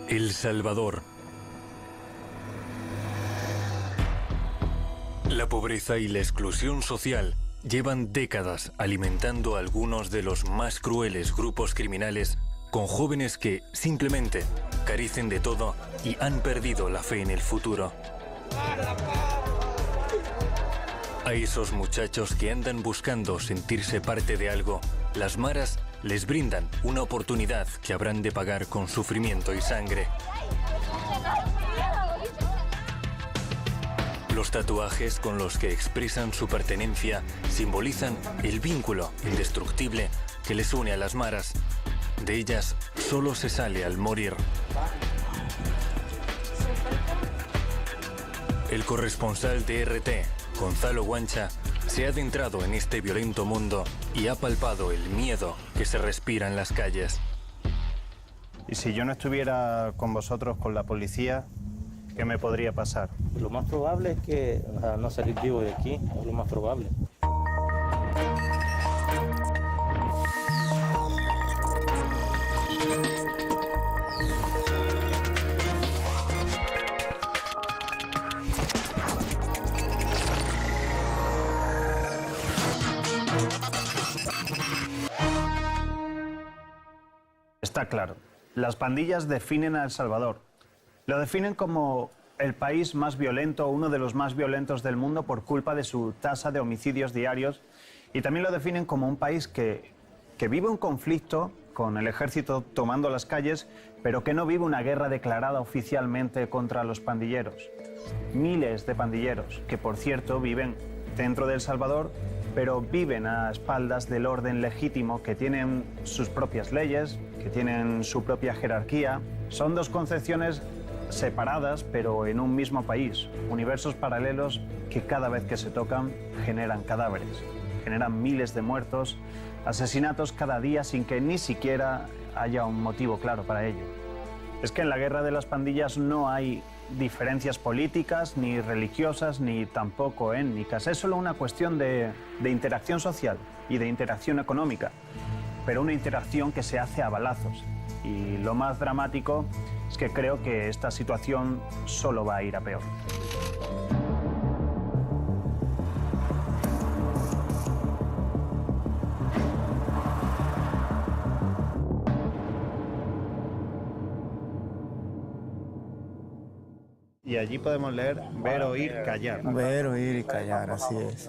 El Salvador. La pobreza y la exclusión social llevan décadas alimentando a algunos de los más crueles grupos criminales con jóvenes que simplemente carecen de todo y han perdido la fe en el futuro. A esos muchachos que andan buscando sentirse parte de algo, las maras les brindan una oportunidad que habrán de pagar con sufrimiento y sangre. Los tatuajes con los que expresan su pertenencia simbolizan el vínculo indestructible que les une a las maras. De ellas solo se sale al morir. El corresponsal de RT, Gonzalo Guancha, se ha adentrado en este violento mundo y ha palpado el miedo que se respira en las calles. Y si yo no estuviera con vosotros, con la policía, ¿qué me podría pasar? Lo más probable es que no salir vivo de aquí, es lo más probable. Está claro, las pandillas definen a El Salvador. Lo definen como el país más violento, uno de los más violentos del mundo por culpa de su tasa de homicidios diarios, y también lo definen como un país que vive un conflicto con el ejército tomando las calles, pero que no vive una guerra declarada oficialmente contra los pandilleros. Miles de pandilleros, que por cierto viven dentro de El Salvador, pero viven a espaldas del orden legítimo, que tienen sus propias leyes, que tienen su propia jerarquía. Son dos concepciones separadas, pero en un mismo país. Universos paralelos que cada vez que se tocan generan cadáveres, generan miles de muertos, asesinatos cada día sin que ni siquiera haya un motivo claro para ello. Es que en la guerra de las pandillas no hay diferencias políticas, ni religiosas, ni tampoco étnicas. Es solo una cuestión de interacción social y de interacción económica, pero una interacción que se hace a balazos. Y lo más dramático es que creo que esta situación solo va a ir a peor. Y allí podemos leer ver, oír, callar. Ver, oír y callar, así es.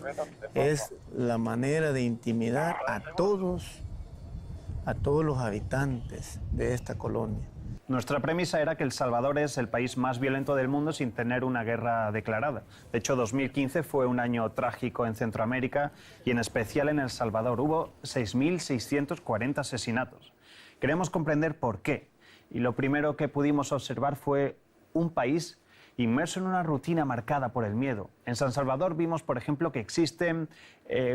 Es la manera de intimidar a todos los habitantes de esta colonia. Nuestra premisa era que El Salvador es el país más violento del mundo sin tener una guerra declarada. De hecho, 2015 fue un año trágico en Centroamérica y en especial en El Salvador. Hubo 6.640 asesinatos. Queremos comprender por qué. Y lo primero que pudimos observar fue un país inmerso en una rutina marcada por el miedo. En San Salvador vimos, por ejemplo, que existe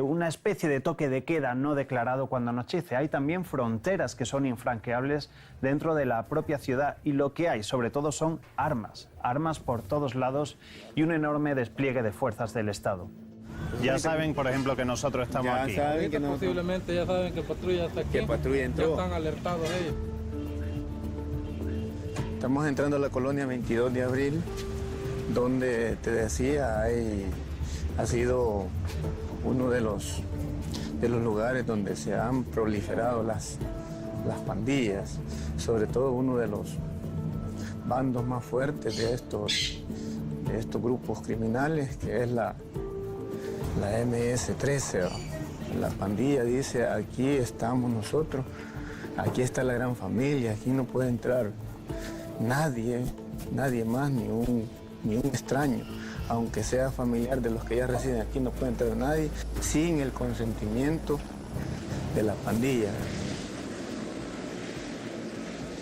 una especie de toque de queda no declarado cuando anochece. Hay también fronteras que son infranqueables dentro de la propia ciudad y lo que hay, sobre todo, son armas por todos lados y un enorme despliegue de fuerzas del Estado. Ya saben, por ejemplo, que nosotros estamos aquí. Saben que posiblemente ya saben que patrulla está aquí. Que patrulla entró. Ya están alertados ellos. Estamos entrando a la colonia 22 de abril, donde te decía, ha sido uno de los lugares donde se han proliferado las pandillas, sobre todo uno de los bandos más fuertes de estos grupos criminales, que es la MS-13. La pandilla dice: aquí estamos nosotros, aquí está la gran familia, aquí no puede entrar nadie más, ni un extraño, aunque sea familiar de los que ya residen aquí, no puede entrar nadie sin el consentimiento de la pandilla.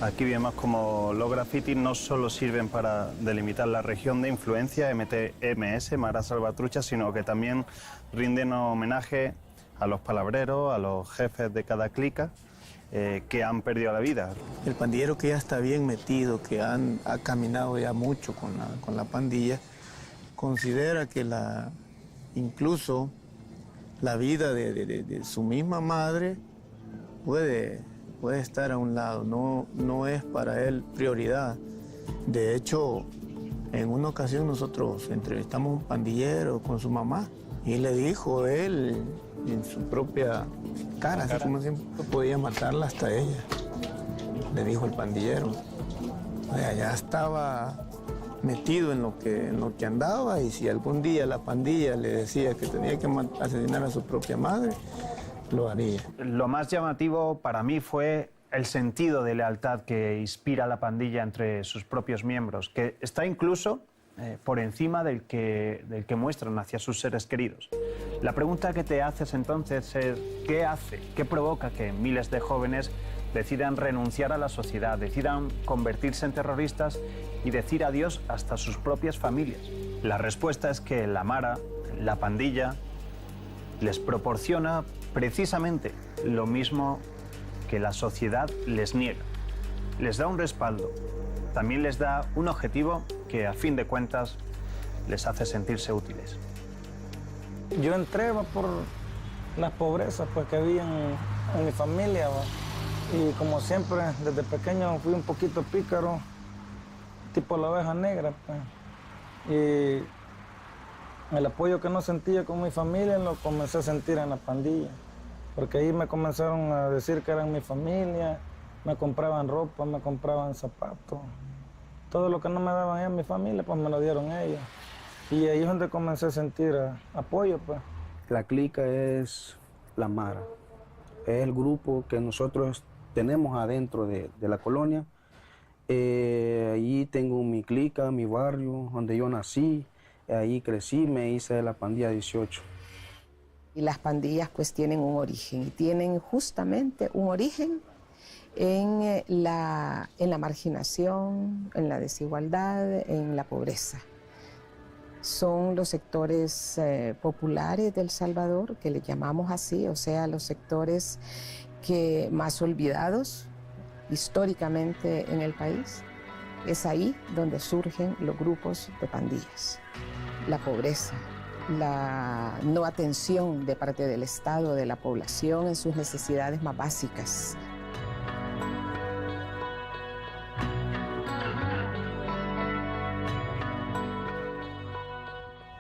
Aquí vemos como los grafitis no solo sirven para delimitar la región de influencia MTMS, Mara Salvatrucha, sino que también rinden homenaje a los palabreros, a los jefes de cada clica que han perdido la vida. El pandillero que ya está bien metido, que ha caminado ya mucho con la pandilla, considera que incluso la vida de su misma madre puede puede estar a un lado, no es para él prioridad. De hecho, en una ocasión nosotros entrevistamos a un pandillero con su mamá y le dijo él en su propia cara, así como siempre, podía matarla hasta ella, le dijo el pandillero. O sea, ya estaba metido en lo que andaba, y si algún día la pandilla le decía que tenía que asesinar a su propia madre, lo haría. Lo más llamativo para mí fue el sentido de lealtad que inspira la pandilla entre sus propios miembros, que está incluso por encima del que muestran hacia sus seres queridos. La pregunta que te haces entonces es: ¿qué provoca que miles de jóvenes decidan renunciar a la sociedad, decidan convertirse en terroristas y decir adiós hasta a sus propias familias? La respuesta es que la Mara, la pandilla, les proporciona precisamente lo mismo que la sociedad les niega. Les da un respaldo, también les da un objetivo que a fin de cuentas les hace sentirse útiles. Yo entré por las pobrezas pues, que había en mi familia. Y como siempre, desde pequeño fui un poquito pícaro, tipo la oveja negra. Pues. Y el apoyo que no sentía con mi familia lo comencé a sentir en la pandilla. Porque ahí me comenzaron a decir que eran mi familia, me compraban ropa, me compraban zapatos. Todo lo que no me daban ellos, mi familia, pues me lo dieron ellos. Y ahí es donde comencé a sentir apoyo, pues. La clica es la Mara. Es el grupo que nosotros tenemos adentro de la colonia. Allí tengo mi clica, mi barrio, donde yo nací. Ahí crecí, me hice de la pandilla 18. Y las pandillas pues tienen un origen, y tienen justamente un origen en la marginación, en la desigualdad, en la pobreza. Son los sectores populares de El Salvador, que le llamamos así, o sea, los sectores más olvidados históricamente en el país. Es ahí donde surgen los grupos de pandillas. La pobreza, la no atención de parte del Estado, de la población en sus necesidades más básicas.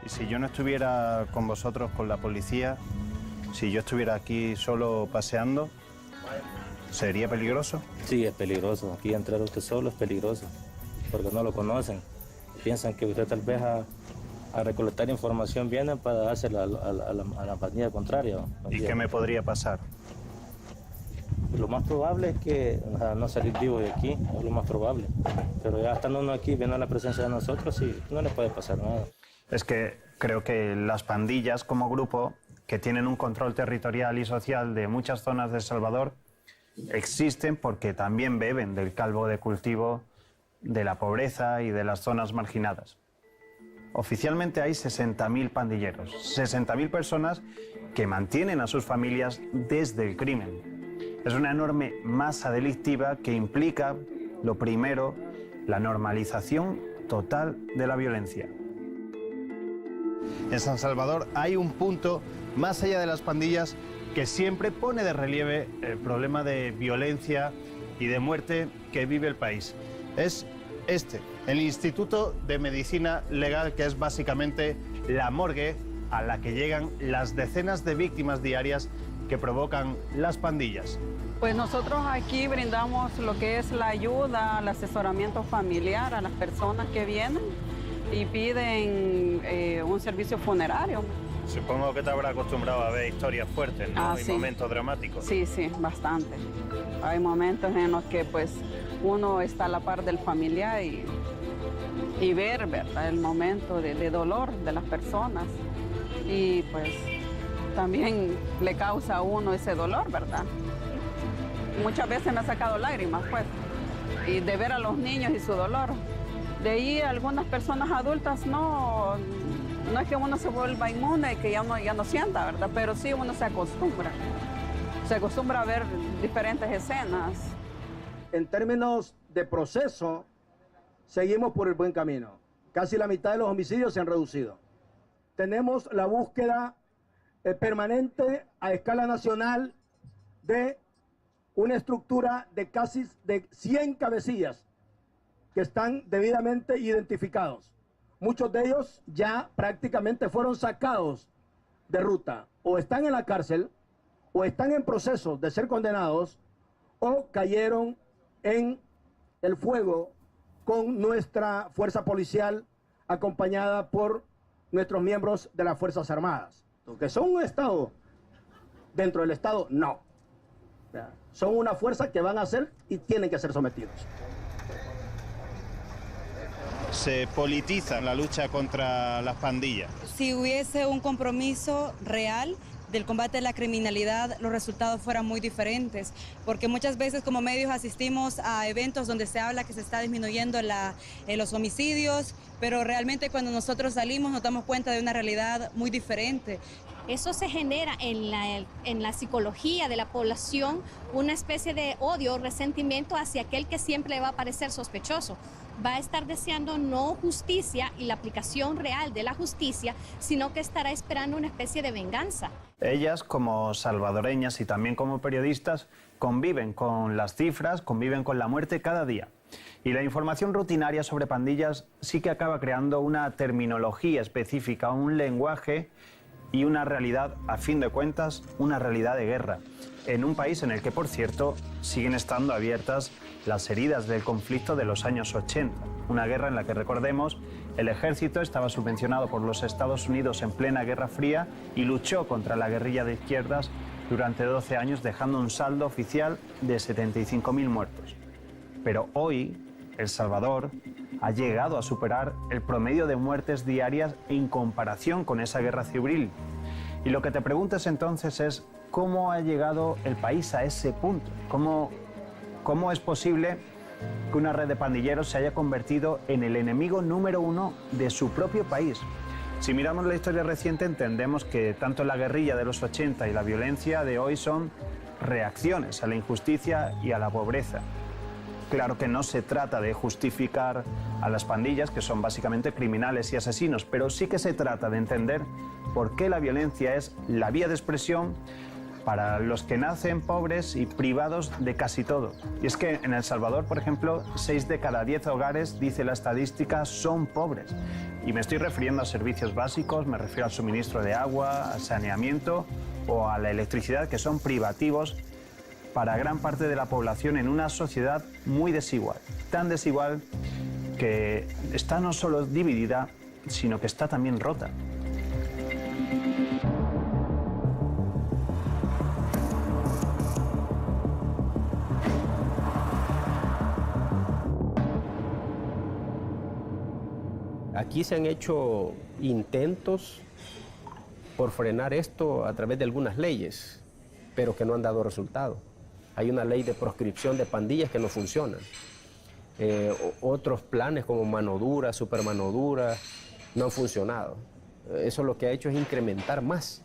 Y si yo no estuviera con vosotros, con la policía, si yo estuviera aquí solo paseando, ¿sería peligroso? Sí, es peligroso. Aquí entrar usted solo es peligroso, porque no lo conocen. Piensan que usted tal vez a recolectar información viene para dársela a la pandilla contraria. ¿Y qué me podría pasar? Lo más probable es que no salir vivo de aquí, es lo más probable. Pero ya estando uno aquí, viendo la presencia de nosotros, sí, no le puede pasar nada. Es que creo que las pandillas como grupo, que tienen un control territorial y social de muchas zonas de El Salvador, existen porque también beben del caldo de cultivo de la pobreza y de las zonas marginadas. Oficialmente hay 60.000 pandilleros, 60.000 personas que mantienen a sus familias desde el crimen. Es una enorme masa delictiva que implica, lo primero, la normalización total de la violencia. En San Salvador hay un punto, más allá de las pandillas, que siempre pone de relieve el problema de violencia y de muerte que vive el país. Es el Instituto de Medicina Legal, que es básicamente la morgue a la que llegan las decenas de víctimas diarias que provocan las pandillas. Pues nosotros aquí brindamos lo que es la ayuda, el asesoramiento familiar a las personas que vienen y piden un servicio funerario. Supongo que te habrá acostumbrado a ver historias fuertes, ¿no? Y sí. Momentos dramáticos. Sí, sí, bastante. Hay momentos en los que pues uno está a la par del familiar y ver, ¿verdad?, el momento de dolor de las personas. Y pues también le causa a uno ese dolor, ¿verdad? Muchas veces me ha sacado lágrimas, pues, y de ver a los niños y su dolor. De ahí algunas personas adultas no es que uno se vuelva inmune y que ya no sienta, ¿verdad? Pero sí uno se acostumbra a ver diferentes escenas. En términos de proceso, seguimos por el buen camino. Casi la mitad de los homicidios se han reducido. Tenemos la búsqueda permanente a escala nacional de una estructura de casi de 100 cabecillas que están debidamente identificados. Muchos de ellos ya prácticamente fueron sacados de ruta, o están en la cárcel, o están en proceso de ser condenados, o cayeron en el fuego con nuestra fuerza policial acompañada por nuestros miembros de las Fuerzas Armadas. ¿Que son un Estado dentro del Estado? No. Son una fuerza que van a ser y tienen que ser sometidos. Se politiza la lucha contra las pandillas. Si hubiese un compromiso real del combate a la criminalidad, los resultados fueran muy diferentes, porque muchas veces como medios asistimos a eventos donde se habla que se está disminuyendo los homicidios, pero realmente cuando nosotros salimos nos damos cuenta de una realidad muy diferente. Eso se genera en la psicología de la población una especie de odio, resentimiento hacia aquel que siempre le va a parecer sospechoso. Va a estar deseando no justicia y la aplicación real de la justicia, sino que estará esperando una especie de venganza. Ellas, como salvadoreñas y también como periodistas, conviven con las cifras, conviven con la muerte cada día. Y la información rutinaria sobre pandillas sí que acaba creando una terminología específica, un lenguaje y una realidad, a fin de cuentas, una realidad de guerra. En un país en el que, por cierto, siguen estando abiertas las heridas del conflicto de los años 80. Una guerra en la que, recordemos, el ejército estaba subvencionado por los Estados Unidos en plena Guerra Fría y luchó contra la guerrilla de izquierdas durante 12 años, dejando un saldo oficial de 75.000 muertos. Pero hoy, El Salvador ha llegado a superar el promedio de muertes diarias en comparación con esa guerra civil. Y lo que te preguntas entonces es, ¿cómo ha llegado el país a ese punto? ¿Cómo es posible que una red de pandilleros se haya convertido en el enemigo número uno de su propio país? Si miramos la historia reciente, entendemos que tanto la guerrilla de los 80 y la violencia de hoy son reacciones a la injusticia y a la pobreza. Claro que no se trata de justificar a las pandillas, que son básicamente criminales y asesinos, pero sí que se trata de entender por qué la violencia es la vía de expresión para los que nacen pobres y privados de casi todo. Y es que en El Salvador, por ejemplo, 6 de cada 10 hogares, dice la estadística, son pobres. Y me estoy refiriendo a servicios básicos, me refiero al suministro de agua, al saneamiento o a la electricidad, que son privativos para gran parte de la población en una sociedad muy desigual. Tan desigual que está no solo dividida, sino que está también rota. Aquí se han hecho intentos por frenar esto a través de algunas leyes, pero que no han dado resultado. Hay una ley de proscripción de pandillas que no funcionan. Otros planes como mano dura, super mano dura, no han funcionado. Eso lo que ha hecho es incrementar más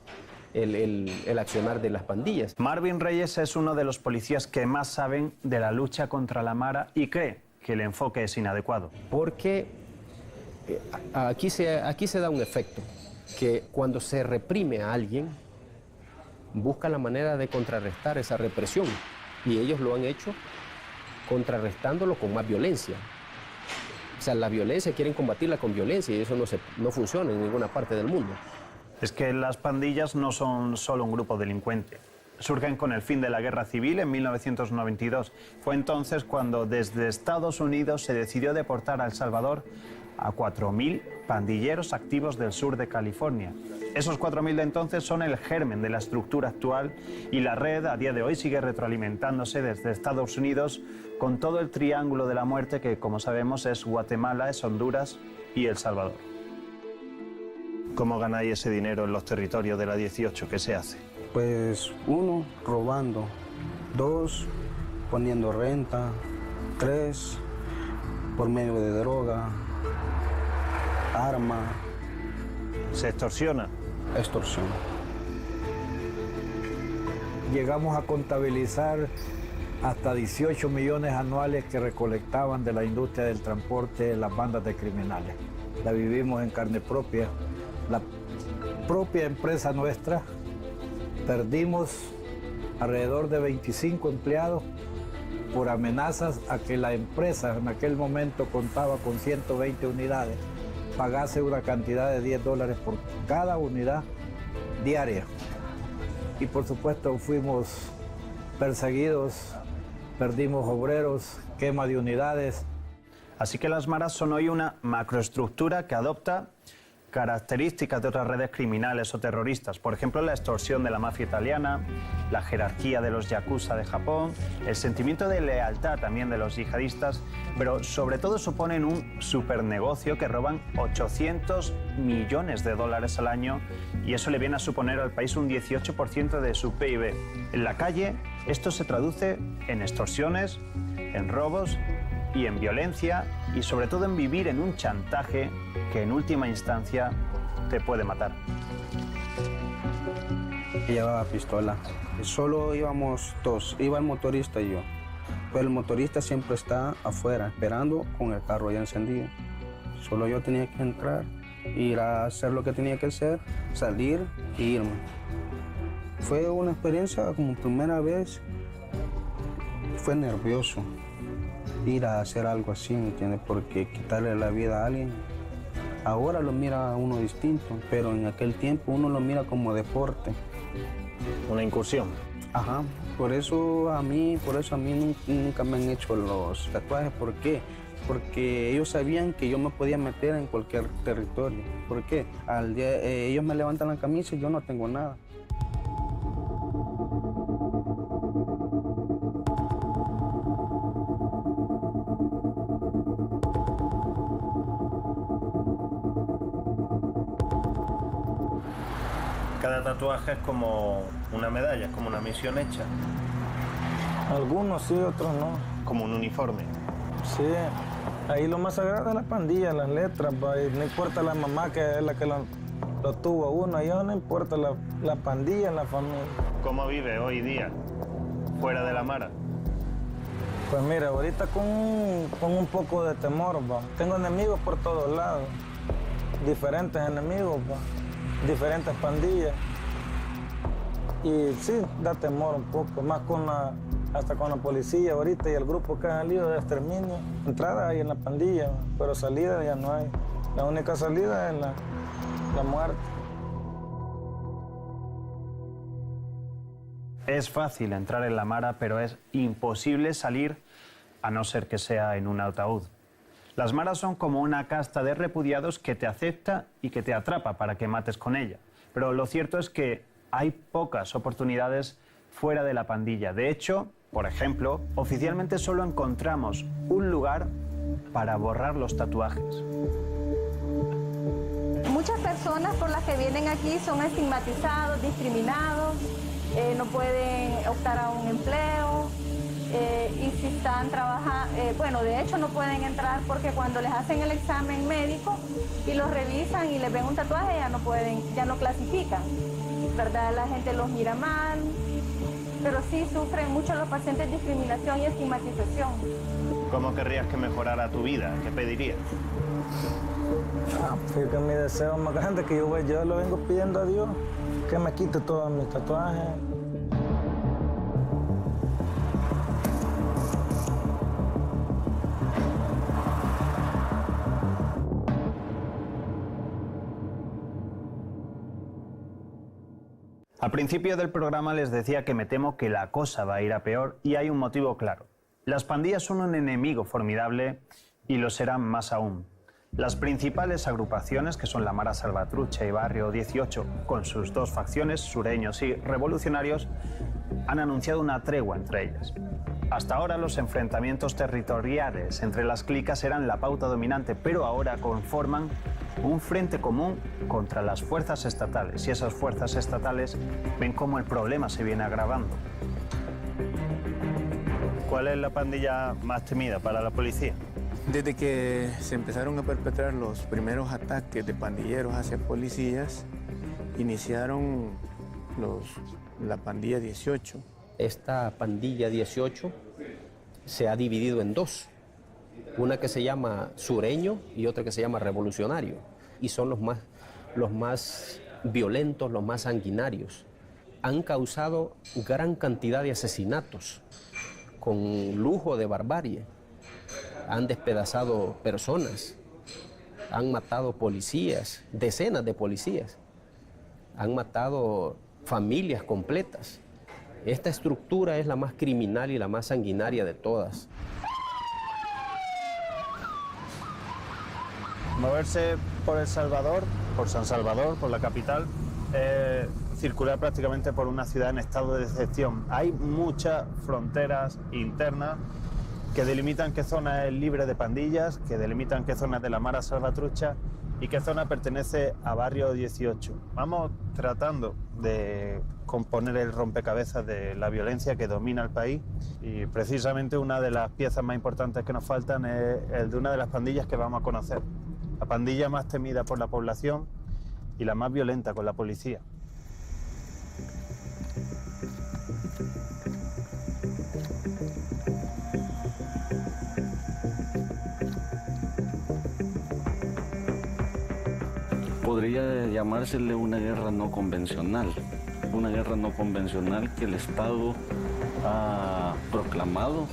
el accionar de las pandillas. Marvin Reyes es uno de los policías que más saben de la lucha contra la Mara y cree que el enfoque es inadecuado. Porque aquí se da un efecto, que cuando se reprime a alguien, busca la manera de contrarrestar esa represión. Y ellos lo han hecho contrarrestándolo con más violencia. O sea, la violencia quieren combatirla con violencia y eso no funciona en ninguna parte del mundo. Es que las pandillas no son solo un grupo delincuente. Surgen con el fin de la Guerra Civil en 1992. Fue entonces cuando desde Estados Unidos se decidió deportar a El Salvador a 4.000 pandilleros activos del sur de California. Esos 4.000 de entonces son el germen de la estructura actual y la red a día de hoy sigue retroalimentándose desde Estados Unidos con todo el triángulo de la muerte que, como sabemos, es Guatemala, es Honduras y El Salvador. ¿Cómo ganáis ese dinero en los territorios de la 18? ¿Qué se hace? Pues 1, robando. 2, poniendo renta. 3, por medio de droga. Arma. ¿Se extorsiona? Extorsión. Llegamos a contabilizar hasta 18 millones anuales que recolectaban de la industria del transporte las bandas de criminales. La vivimos en carne propia. La propia empresa nuestra perdimos alrededor de 25 empleados por amenazas a que la empresa en aquel momento contaba con 120 unidades, pagase una cantidad de $10 por cada unidad diaria. Y por supuesto fuimos perseguidos, perdimos obreros, quema de unidades. Así que las maras son hoy una macroestructura que adopta características de otras redes criminales o terroristas, por ejemplo la extorsión de la mafia italiana, la jerarquía de los yakuza de Japón, el sentimiento de lealtad también de los yihadistas, pero sobre todo suponen un supernegocio que roban 800 millones de dólares al año y eso le viene a suponer al país un 18% de su PIB. En la calle esto se traduce en extorsiones, en robos y en violencia y sobre todo en vivir en un chantaje que en última instancia te puede matar. Llevaba pistola. Solo íbamos dos, iba el motorista y yo. Pero el motorista siempre está afuera esperando con el carro ya encendido. Solo yo tenía que entrar, ir a hacer lo que tenía que hacer, salir e irme. Fue una experiencia como primera vez, fue nervioso ir a hacer algo así, ¿me entiendes? Porque quitarle la vida a alguien, ahora lo mira uno distinto, pero en aquel tiempo uno lo mira como deporte. Una incursión. Ajá, por eso a mí nunca me han hecho los tatuajes. ¿Por qué? Porque ellos sabían que yo me podía meter en cualquier territorio. ¿Por qué? Ellos me levantan la camisa y yo no tengo nada. Cada tatuaje es como una medalla, es como una misión hecha. Algunos sí, otros no. Como un uniforme. Sí, ahí lo más sagrado es la pandilla, las letras, no importa la mamá que es la que lo tuvo uno, yo no importa la pandilla, la familia. ¿Cómo vive hoy día, fuera de la mara? Pues mira, ahorita con un poco de temor, va. Tengo enemigos por todos lados, diferentes enemigos, va. Diferentes pandillas. Y sí, da temor un poco, más hasta con la policía ahorita y el grupo que ha salido de exterminio. Entrada hay en la pandilla, pero salida ya no hay. La única salida es la muerte. Es fácil entrar en la mara, pero es imposible salir a no ser que sea en un ataúd. Las maras son como una casta de repudiados que te acepta y que te atrapa para que mates con ella. Pero lo cierto es que hay pocas oportunidades fuera de la pandilla. De hecho, por ejemplo, oficialmente solo encontramos un lugar para borrar los tatuajes. Muchas personas por las que vienen aquí son estigmatizados, discriminados, no pueden optar a un empleo. Y si están trabajando, bueno, de hecho no pueden entrar porque cuando les hacen el examen médico y los revisan y les ven un tatuaje ya no clasifican, ¿verdad? La gente los mira mal, pero sí sufren mucho los pacientes discriminación y estigmatización. ¿Cómo querrías que mejorara tu vida? ¿Qué pedirías? Pues que mi deseo más grande que yo lo vengo pidiendo a Dios, que me quite todos mis tatuajes. Al principio del programa les decía que me temo que la cosa va a ir a peor y hay un motivo claro. Las pandillas son un enemigo formidable y lo serán más aún. Las principales agrupaciones, que son la Mara Salvatrucha y Barrio 18, con sus dos facciones, sureños y revolucionarios, han anunciado una tregua entre ellas. Hasta ahora los enfrentamientos territoriales entre las clicas eran la pauta dominante, pero ahora conforman un frente común contra las fuerzas estatales, y esas fuerzas estatales ven cómo el problema se viene agravando. ¿Cuál es la pandilla más temida para la policía? Desde que se empezaron a perpetrar los primeros ataques de pandilleros hacia policías, iniciaron la pandilla 18. Esta pandilla 18 se ha dividido en dos. Una que se llama sureño y otra que se llama revolucionario. Y son los más violentos, los más sanguinarios. han causado gran cantidad de asesinatos con lujo de barbarie. Han despedazado personas, han matado policías, decenas de policías, han matado familias completas. Esta estructura es la más criminal y la más sanguinaria de todas. Moverse por El Salvador, por San Salvador, por la capital, circular prácticamente por una ciudad en estado de excepción. Hay muchas fronteras internas que delimitan qué zona es libre de pandillas, que delimitan qué zona es de la Mara Salvatrucha y qué zona pertenece a Barrio 18. Vamos tratando de componer el rompecabezas de la violencia que domina el país y precisamente una de las piezas más importantes que nos faltan es el de una de las pandillas que vamos a conocer. La pandilla más temida por la población y la más violenta con la policía. Podría llamársele una guerra no convencional que el Estado ha proclamado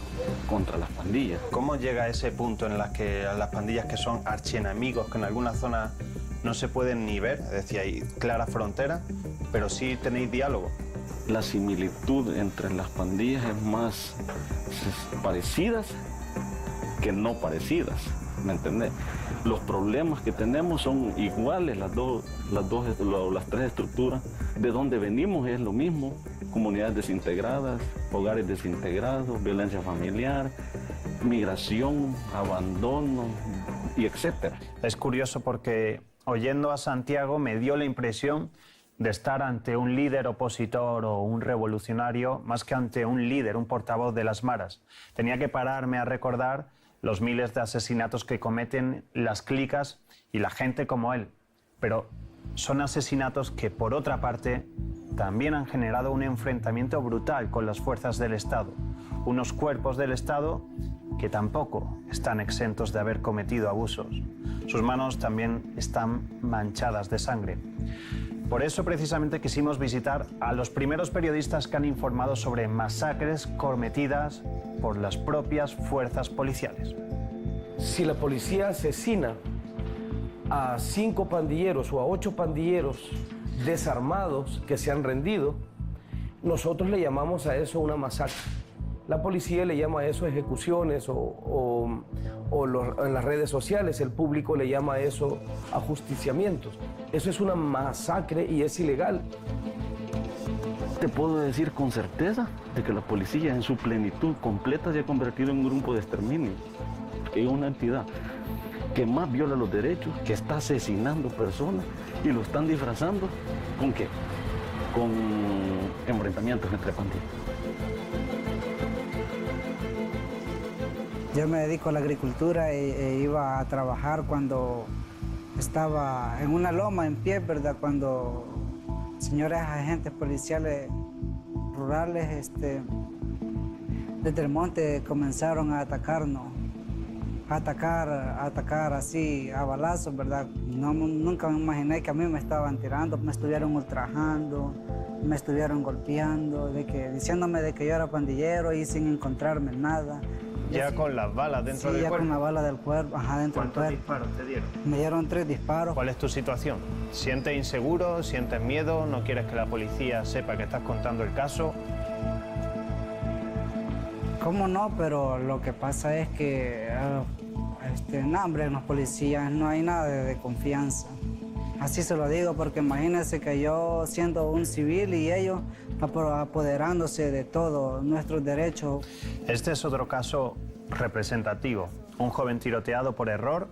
contra las pandillas. ¿Cómo llega a ese punto en el que las pandillas que son archienemigos, que en algunas zonas no se pueden ni ver, es decir, hay clara frontera, pero sí tenéis diálogo? La similitud entre las pandillas es más parecidas que no parecidas, ¿me entendés? Los problemas que tenemos son iguales, las tres estructuras. De donde venimos es lo mismo, comunidades desintegradas, hogares desintegrados, violencia familiar, migración, abandono y etcétera. Es curioso porque oyendo a Santiago me dio la impresión de estar ante un líder opositor o un revolucionario más que ante un líder, un portavoz de las maras. Tenía que pararme a recordar los miles de asesinatos que cometen las clicas y la gente como él. Pero son asesinatos que, por otra parte, también han generado un enfrentamiento brutal con las fuerzas del Estado. Unos cuerpos del Estado que tampoco están exentos de haber cometido abusos. Sus manos también están manchadas de sangre. Por eso, precisamente, quisimos visitar a los primeros periodistas que han informado sobre masacres cometidas por las propias fuerzas policiales. Si la policía asesina a 5 pandilleros o a 8 pandilleros desarmados que se han rendido, nosotros le llamamos a eso una masacre. La policía le llama a eso ejecuciones o en las redes sociales el público le llama a eso ajusticiamientos. Eso es una masacre y es ilegal. Te puedo decir con certeza de que la policía en su plenitud completa se ha convertido en un grupo de exterminio. Es una entidad que más viola los derechos, que está asesinando personas y lo están disfrazando ¿con qué? Con enfrentamientos entre pandillas. Yo me dedico a la agricultura e iba a trabajar cuando estaba en una loma en pie, ¿verdad? Cuando señores agentes policiales rurales desde el monte comenzaron a atacarnos, a atacar así a balazos, ¿verdad? Nunca me imaginé que a mí me estaban tirando, me estuvieron ultrajando, me estuvieron golpeando, diciéndome de que yo era pandillero y sin encontrarme nada. ¿Ya con las balas dentro del cuerpo? Sí, ya con la bala del cuerpo, dentro del cuerpo. ¿Cuántos disparos te dieron? Me dieron 3 disparos. ¿Cuál es tu situación? ¿Sientes inseguro? ¿Sientes miedo? ¿No quieres que la policía sepa que estás contando el caso? ¿Cómo no? Pero lo que pasa es que en los policías no hay nada de confianza. Así se lo digo porque imagínense que yo siendo un civil y ellos apoderándose de todos nuestros derechos. Este es otro caso representativo. Un joven tiroteado por error,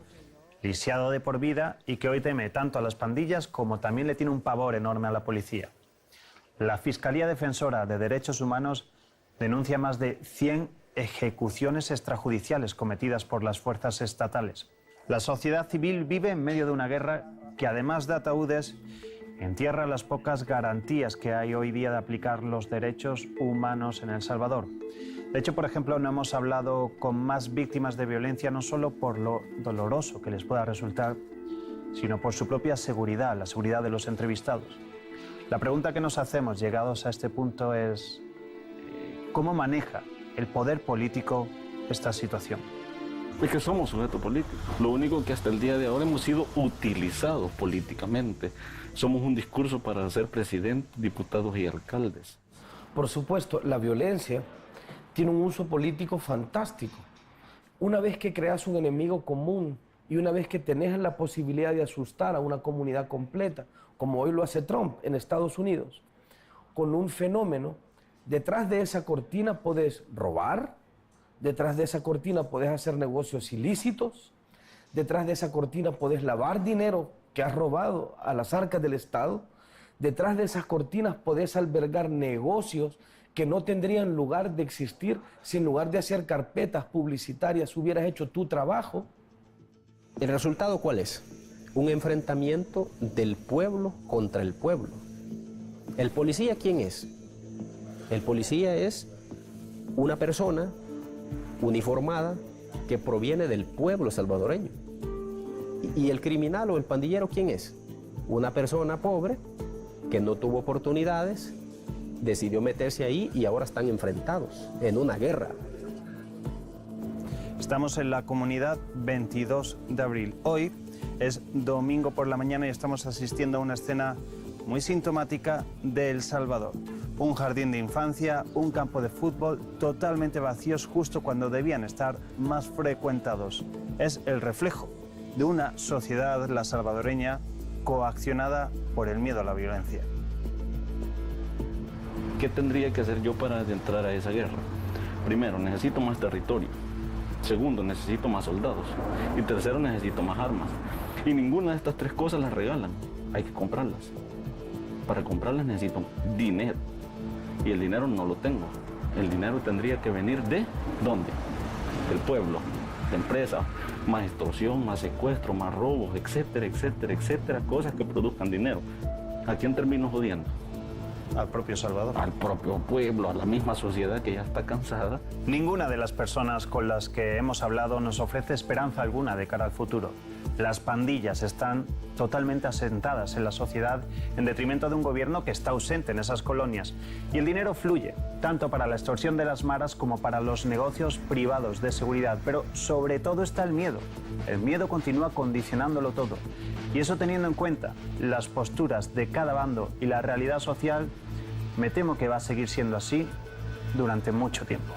lisiado de por vida y que hoy teme tanto a las pandillas como también le tiene un pavor enorme a la policía. La Fiscalía Defensora de Derechos Humanos denuncia más de 100 ejecuciones extrajudiciales cometidas por las fuerzas estatales. La sociedad civil vive en medio de una guerra que, además de ataúdes, entierra las pocas garantías que hay hoy día de aplicar los derechos humanos en El Salvador. De hecho, por ejemplo, no hemos hablado con más víctimas de violencia, no solo por lo doloroso que les pueda resultar, sino por su propia seguridad, la seguridad de los entrevistados. La pregunta que nos hacemos llegados a este punto es ¿cómo maneja el poder político esta situación? Es que somos sujetos políticos. Lo único que hasta el día de ahora hemos sido utilizados políticamente. Somos un discurso para ser presidentes, diputados y alcaldes. Por supuesto, la violencia tiene un uso político fantástico. Una vez que creas un enemigo común y una vez que tenés la posibilidad de asustar a una comunidad completa, como hoy lo hace Trump en Estados Unidos, con un fenómeno, detrás de esa cortina podés robar, detrás de esa cortina podés hacer negocios ilícitos, detrás de esa cortina podés lavar dinero que has robado a las arcas del Estado, detrás de esas cortinas podés albergar negocios que no tendrían lugar de existir si en lugar de hacer carpetas publicitarias hubieras hecho tu trabajo. ¿El resultado cuál es? Un enfrentamiento del pueblo contra el pueblo. ¿El policía quién es? El policía es una persona uniformada que proviene del pueblo salvadoreño. ¿Y el criminal o el pandillero quién es? Una persona pobre que no tuvo oportunidades, decidió meterse ahí y ahora están enfrentados en una guerra. Estamos en la comunidad 22 de abril. Hoy es domingo por la mañana y estamos asistiendo a una escena muy sintomática de El Salvador. Un jardín de infancia, un campo de fútbol totalmente vacíos justo cuando debían estar más frecuentados. Es el reflejo de una sociedad, la salvadoreña, coaccionada por el miedo a la violencia. ¿Qué tendría que hacer yo para entrar a esa guerra? Primero, necesito más territorio. Segundo, necesito más soldados. Y tercero, necesito más armas. Y ninguna de estas tres cosas las regalan. Hay que comprarlas. Para comprarlas necesito dinero. Y el dinero no lo tengo. El dinero tendría que venir ¿de dónde? Del pueblo, de empresas. Más extorsión, más secuestro, más robos, etcétera, etcétera, etcétera. Cosas que produzcan dinero. ¿A quién termino jodiendo? Al propio Salvador. Al propio pueblo, a la misma sociedad que ya está cansada. Ninguna de las personas con las que hemos hablado nos ofrece esperanza alguna de cara al futuro. Las pandillas están totalmente asentadas en la sociedad en detrimento de un gobierno que está ausente en esas colonias. Y el dinero fluye, tanto para la extorsión de las maras como para los negocios privados de seguridad. Pero sobre todo está el miedo. El miedo continúa condicionándolo todo. Y eso teniendo en cuenta las posturas de cada bando y la realidad social, me temo que va a seguir siendo así durante mucho tiempo.